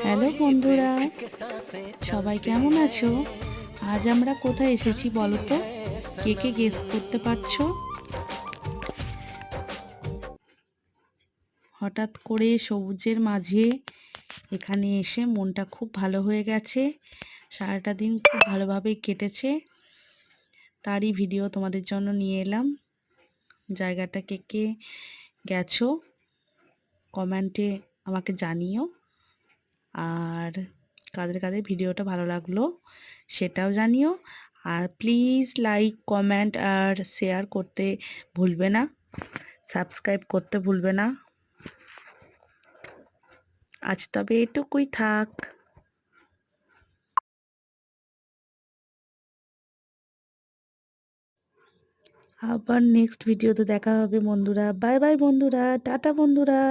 Hello বন্ধুরা, সবাই কেমন আছো? আজ আমরা কোথায় এসেছি বলো তো? কে কে গেস করতে পারছো? হঠাৎ করে সবুজের মাঝে এখানে এসে মনটা খুব ভালো হয়ে গেছে। সারাটা দিন খুব ভালোভাবেই কেটেছে, তারই ভিডিও তোমাদের জন্য নিয়ে এলাম। জায়গাটা কে কে গেছো কমেন্টে আমাকে জানিও, আর কাদের কাদের ভিডিওটা ভালো লাগলো সেটাও জানিও। আর প্লিজ লাইক কমেন্ট আর শেয়ার করতে ভুলবে না, সাবস্ক্রাইব করতে ভুলবে না। আজ তবে এটুকুই থাক। আবার নেক্সট ভিডিওতে দেখা হবে বন্ধুরা। বাই বাই বন্ধুরা, টাটা বন্ধুরা।